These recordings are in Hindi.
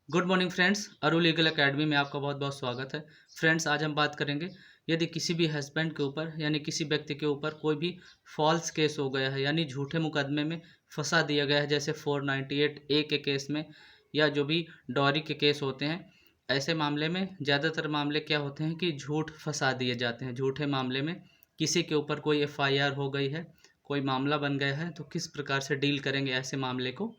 गुड मॉर्निंग फ्रेंड्स, अरु लीगल एकेडमी में आपका बहुत बहुत स्वागत है। फ्रेंड्स, आज हम बात करेंगे यदि किसी भी हस्बैंड के ऊपर यानी किसी व्यक्ति के ऊपर कोई भी फॉल्स केस हो गया है यानी झूठे मुकदमे में फंसा दिया गया है, जैसे 498A के केस में या जो भी डॉरी के केस होते हैं। ऐसे मामले में ज़्यादातर मामले क्या होते हैं कि झूठ फंसा दिए जाते हैं। झूठे मामले में किसी के ऊपर कोई FIR हो गई है, कोई मामला बन गया है, तो किस प्रकार से डील करेंगे ऐसे मामले को,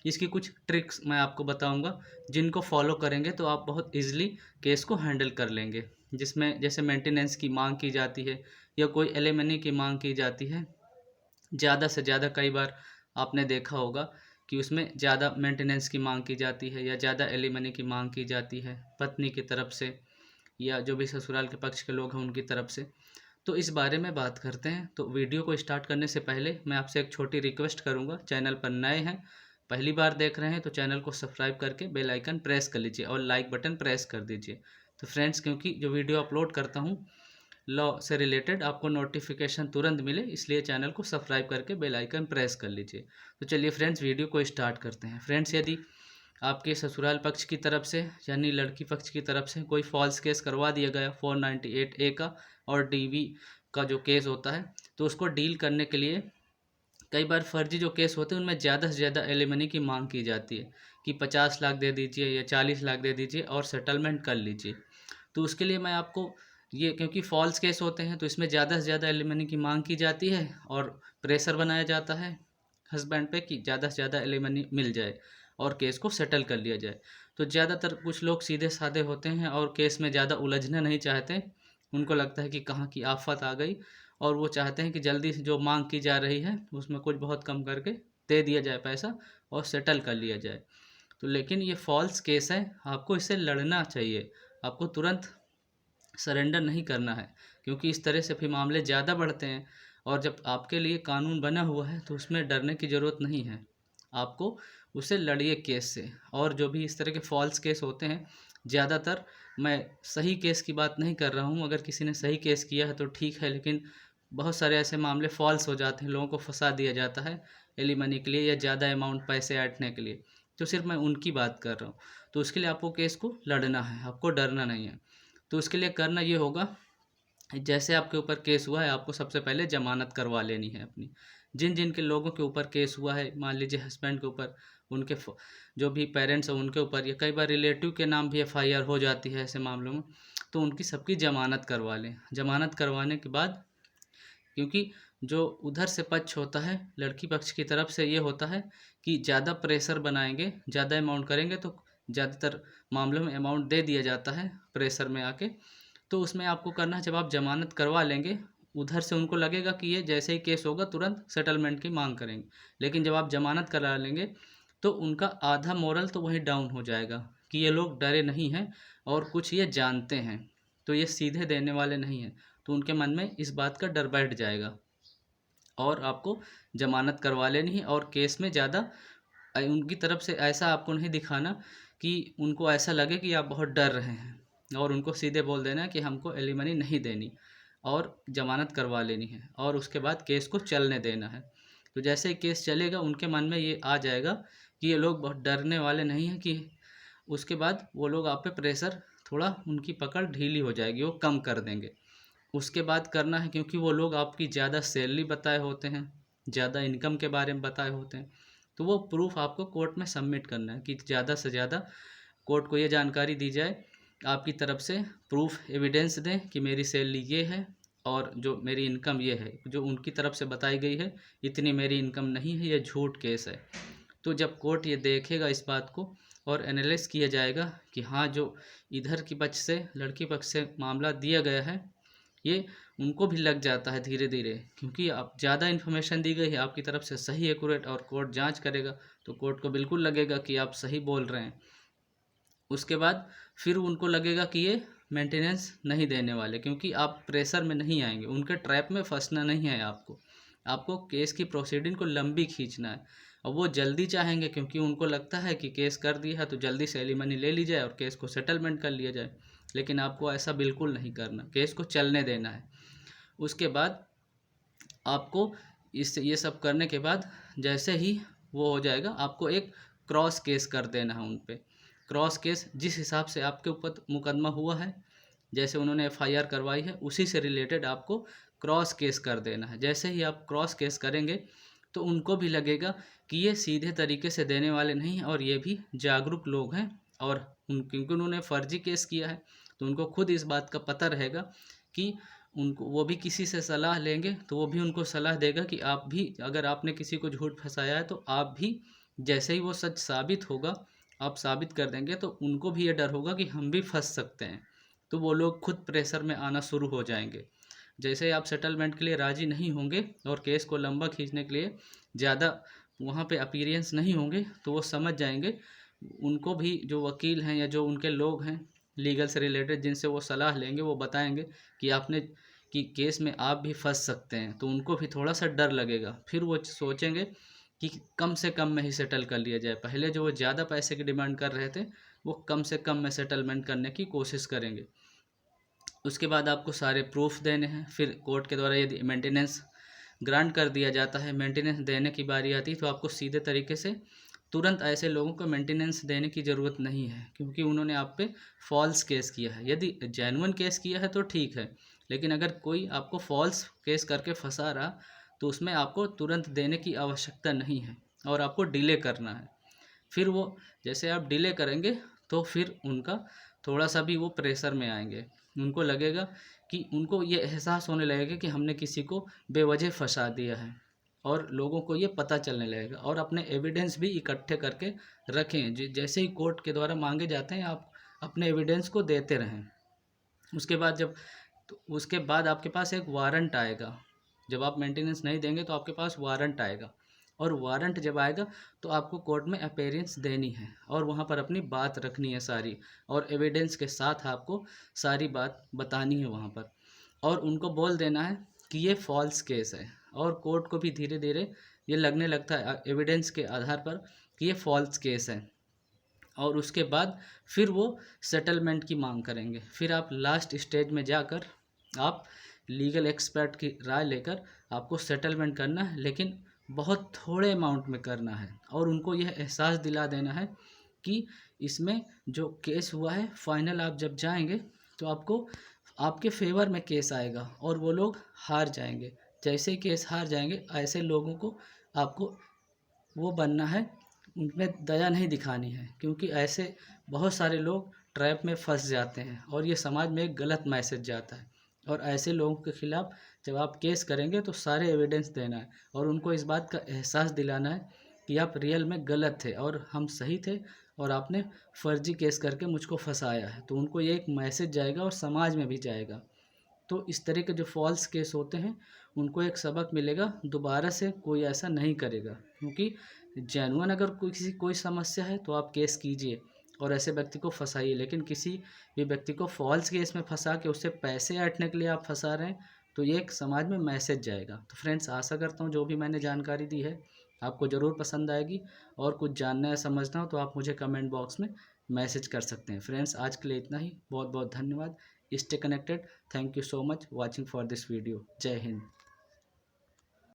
इसकी कुछ ट्रिक्स मैं आपको बताऊंगा, जिनको फॉलो करेंगे तो आप बहुत इजीली केस को हैंडल कर लेंगे। जिसमें जैसे मेंटेनेंस की मांग की जाती है या कोई एलिमनी की मांग की जाती है, ज़्यादा से ज़्यादा कई बार आपने देखा होगा कि उसमें ज़्यादा मेंटेनेंस की मांग की जाती है या ज़्यादा एलिमनी की मांग की जाती है पत्नी की तरफ से या जो भी ससुराल के पक्ष के लोग हैं उनकी तरफ से। तो इस बारे में बात करते हैं। तो वीडियो को स्टार्ट करने से पहले मैं आपसे एक छोटी रिक्वेस्ट करूंगा। चैनल पर नए हैं, पहली बार देख रहे हैं, तो चैनल को सब्सक्राइब करके बेल आइकन प्रेस कर लीजिए और लाइक बटन प्रेस कर दीजिए। तो फ्रेंड्स, क्योंकि जो वीडियो अपलोड करता हूँ लॉ से रिलेटेड आपको नोटिफिकेशन तुरंत मिले, इसलिए चैनल को सब्सक्राइब करके बेल आइकन प्रेस कर लीजिए। तो चलिए फ्रेंड्स, वीडियो को स्टार्ट करते हैं। फ्रेंड्स, यदि आपके ससुराल पक्ष की तरफ से यानी लड़की पक्ष की तरफ से कोई फॉल्स केस करवा दिया गया 498A का और DV का जो केस होता है, तो उसको डील करने के लिए कई बार फर्जी जो केस होते हैं उनमें ज़्यादा से ज़्यादा एलिमनी की मांग की जाती है कि 50 लाख दे दीजिए या 40 लाख दे दीजिए और सेटलमेंट कर लीजिए। तो उसके लिए मैं आपको ये, क्योंकि फॉल्स केस होते हैं तो इसमें ज़्यादा से ज़्यादा एलिमनी की मांग की जाती है और प्रेशर बनाया जाता है हस्बैंड पे कि ज़्यादा से ज़्यादा एलिमनी मिल जाए और केस को सेटल कर लिया जाए। तो ज़्यादातर कुछ लोग सीधे साधे होते हैं और केस में ज़्यादा उलझना नहीं चाहते। उनको लगता है कि कहाँ की आफत आ गई और वो चाहते हैं कि जल्दी से जो मांग की जा रही है उसमें कुछ बहुत कम करके दे दिया जाए पैसा और सेटल कर लिया जाए। तो लेकिन ये फॉल्स केस है, आपको इससे लड़ना चाहिए, आपको तुरंत सरेंडर नहीं करना है, क्योंकि इस तरह से फिर मामले ज़्यादा बढ़ते हैं। और जब आपके लिए कानून बना हुआ है तो उसमें डरने की ज़रूरत नहीं है, आपको उससे लड़िए केस से। और जो भी इस तरह के फॉल्स केस होते हैं, ज़्यादातर, मैं सही केस की बात नहीं कर रहा हूँ, अगर किसी ने सही केस किया है तो ठीक है, लेकिन बहुत सारे ऐसे मामले फॉल्स हो जाते हैं, लोगों को फंसा दिया जाता है एलिमनी के लिए या ज़्यादा अमाउंट पैसे ऐंठने के लिए। तो सिर्फ मैं उनकी बात कर रहा हूँ। तो उसके लिए आपको केस को लड़ना है, आपको डरना नहीं है। तो उसके लिए करना ये होगा, जैसे आपके ऊपर केस हुआ है आपको सबसे पहले जमानत करवा लेनी है अपनी। जिन जिन के लोगों के ऊपर केस हुआ है, मान लीजिए हस्बैंड के ऊपर, उनके जो भी पेरेंट्स हैं उनके ऊपर, या कई बार रिलेटिव के नाम भी FIR हो जाती है ऐसे मामलों में, तो उनकी सबकी जमानत करवा लें। जमानत करवाने के बाद, क्योंकि जो उधर से पक्ष होता है लड़की पक्ष की तरफ से, ये होता है कि ज़्यादा प्रेशर बनाएंगे, ज़्यादा अमाउंट करेंगे तो ज़्यादातर मामलों में अमाउंट दे दिया जाता है प्रेशर में आके। तो उसमें आपको करना है, जब आप जमानत करवा लेंगे, उधर से उनको लगेगा कि ये जैसे ही केस होगा तुरंत सेटलमेंट की मांग करेंगे। लेकिन जब आप जमानत करा लेंगे तो उनका आधा मोरल तो वहीं डाउन हो जाएगा कि ये लोग डरे नहीं हैं और कुछ ये जानते हैं, तो ये सीधे देने वाले नहीं हैं। तो उनके मन में इस बात का डर बैठ जाएगा और आपको जमानत करवा लेनी है। और केस में ज़्यादा उनकी तरफ से ऐसा आपको नहीं दिखाना कि उनको ऐसा लगे कि आप बहुत डर रहे हैं, और उनको सीधे बोल देना कि हमको एलिमनी नहीं देनी और ज़मानत करवा लेनी है, और उसके बाद केस को चलने देना है। तो जैसे ही केस चलेगा उनके मन में ये आ जाएगा कि ये लोग बहुत डरने वाले नहीं हैं, कि उसके बाद वो लोग आप पे प्रेशर, थोड़ा उनकी पकड़ ढीली हो जाएगी, वो कम कर देंगे। उसके बाद करना है, क्योंकि वो लोग आपकी ज़्यादा सैलरी बताए होते हैं, ज़्यादा इनकम के बारे में बताए होते हैं, तो वो प्रूफ आपको कोर्ट में सबमिट करना है कि ज़्यादा से ज़्यादा कोर्ट को ये जानकारी दी जाए, आपकी तरफ से प्रूफ एविडेंस दें कि मेरी सैलरी ये है और जो मेरी इनकम ये है। जो उनकी तरफ से बताई गई है इतनी मेरी इनकम नहीं है, ये झूठ केस है। तो जब कोर्ट ये देखेगा इस बात को और एनालाइज किया जाएगा कि हाँ, जो इधर की पक्ष से, लड़की पक्ष से मामला दिया गया है, ये उनको भी लग जाता है धीरे धीरे, क्योंकि आप ज़्यादा इन्फॉर्मेशन दी गई है आपकी तरफ से सही एक्यूरेट, और कोर्ट जांच करेगा तो कोर्ट को बिल्कुल लगेगा कि आप सही बोल रहे हैं। उसके बाद फिर उनको लगेगा कि ये मेंटेनेंस नहीं देने वाले, क्योंकि आप प्रेशर में नहीं आएंगे, उनके ट्रैप में फंसना नहीं है आपको। आपको केस की प्रोसीडिंग को लंबी खींचना है, और वो जल्दी चाहेंगे क्योंकि उनको लगता है कि केस कर दिया है तो जल्दी से एलिमनी ले ली जाए और केस को सेटलमेंट कर लिया जाए। लेकिन आपको ऐसा बिल्कुल नहीं करना, केस को चलने देना है। उसके बाद आपको इस ये सब करने के बाद जैसे ही वो हो जाएगा, आपको एक क्रॉस केस कर देना है उन पे। क्रॉस केस जिस हिसाब से आपके ऊपर मुकदमा हुआ है, जैसे उन्होंने एफआईआर करवाई है, उसी से रिलेटेड आपको क्रॉस केस कर देना है। जैसे ही आप क्रॉस केस करेंगे तो उनको भी लगेगा कि ये सीधे तरीके से देने वाले नहीं हैं और ये भी जागरूक लोग हैं, और क्योंकि उन्होंने फर्जी केस किया है तो उनको खुद इस बात का पता रहेगा कि उनको, वो भी किसी से सलाह लेंगे तो वो भी उनको सलाह देगा कि आप भी, अगर आपने किसी को झूठ फंसाया है तो आप भी, जैसे ही वो सच साबित होगा, आप साबित कर देंगे तो उनको भी ये डर होगा कि हम भी फंस सकते हैं, तो वो लोग खुद प्रेशर में आना शुरू हो जाएंगे। जैसे आप सेटलमेंट के लिए राज़ी नहीं होंगे और केस को लंबा खींचने के लिए ज़्यादा वहाँ पे अपीयरेंस नहीं होंगे, तो वो समझ जाएंगे, उनको भी जो वकील हैं या जो उनके लोग हैं लीगल से रिलेटेड जिनसे वो सलाह लेंगे, वो बताएंगे कि आपने, कि केस में आप भी फंस सकते हैं, तो उनको भी थोड़ा सा डर लगेगा। फिर वो सोचेंगे कि कम से कम में ही सेटल कर लिया जाए। पहले जो वो ज़्यादा पैसे की डिमांड कर रहे थे, वो कम से कम में सेटलमेंट करने की कोशिश करेंगे। उसके बाद आपको सारे प्रूफ देने हैं। फिर कोर्ट के द्वारा यदि मेंटेनेंस ग्रांट कर दिया जाता है, मेंटेनेंस देने की बारी आती है, तो आपको सीधे तरीके से तुरंत ऐसे लोगों को मेंटेनेंस देने की ज़रूरत नहीं है, क्योंकि उन्होंने आप पे फॉल्स केस किया है। यदि जेन्युइन केस किया है तो ठीक है, लेकिन अगर कोई आपको फॉल्स केस करके फंसा रहा, तो उसमें आपको तुरंत देने की आवश्यकता नहीं है और आपको डिले करना है। फिर वो, जैसे आप डिले करेंगे तो फिर उनका थोड़ा सा भी वो प्रेशर में आएंगे। उनको लगेगा कि, उनको ये एहसास होने लगेगा कि हमने किसी को बेवजह फंसा दिया है, और लोगों को ये पता चलने लगेगा। और अपने एविडेंस भी इकट्ठे करके रखें, जैसे ही कोर्ट के द्वारा मांगे जाते हैं आप अपने एविडेंस को देते रहें। उसके बाद उसके बाद आपके पास एक वारंट आएगा। जब आप मेंटेनेंस नहीं देंगे तो आपके पास वारंट आएगा, और वारंट जब आएगा तो आपको कोर्ट में अपीयरेंस देनी है और वहाँ पर अपनी बात रखनी है सारी, और एविडेंस के साथ आपको सारी बात बतानी है वहाँ पर, और उनको बोल देना है कि ये फॉल्स केस है। और कोर्ट को भी धीरे धीरे ये लगने लगता है एविडेंस के आधार पर कि ये फॉल्स केस है, और उसके बाद फिर वो सेटलमेंट की मांग करेंगे। फिर आप लास्ट स्टेज में जाकर आप लीगल एक्सपर्ट की राय लेकर आपको सेटलमेंट करना है, लेकिन बहुत थोड़े अमाउंट में करना है, और उनको यह एहसास दिला देना है कि इसमें जो केस हुआ है फाइनल, आप जब जाएंगे तो आपको, आपके फेवर में केस आएगा और वो लोग हार जाएंगे। जैसे ही केस हार जाएंगे, ऐसे लोगों को आपको वो बनना है, उनमें दया नहीं दिखानी है, क्योंकि ऐसे बहुत सारे लोग ट्रैप में फंस जाते हैं और ये समाज में एक गलत मैसेज जाता है। और ऐसे लोगों के खिलाफ जब आप केस करेंगे तो सारे एविडेंस देना है और उनको इस बात का एहसास दिलाना है कि आप रियल में गलत थे और हम सही थे, और आपने फर्जी केस करके मुझको फंसाया है। तो उनको ये एक मैसेज जाएगा और समाज में भी जाएगा। तो इस तरह के जो फॉल्स केस होते हैं, उनको एक सबक मिलेगा, दोबारा से कोई ऐसा नहीं करेगा। क्योंकि जेन्युइन अगर कोई समस्या है तो आप केस कीजिए और ऐसे व्यक्ति को फंसाइए, लेकिन किसी भी व्यक्ति को फॉल्स केस में फंसा के उससे पैसे ऐंठने के लिए आप फंसा रहे हैं, तो ये एक समाज में मैसेज जाएगा। तो फ्रेंड्स, आशा करता हूँ जो भी मैंने जानकारी दी है आपको ज़रूर पसंद आएगी, और कुछ जानना या समझना हो तो आप मुझे कमेंट बॉक्स में मैसेज कर सकते हैं। फ्रेंड्स, आज के लिए इतना ही। बहुत बहुत धन्यवाद। Stay connected. Thank you so much watching for this video. जय हिंद।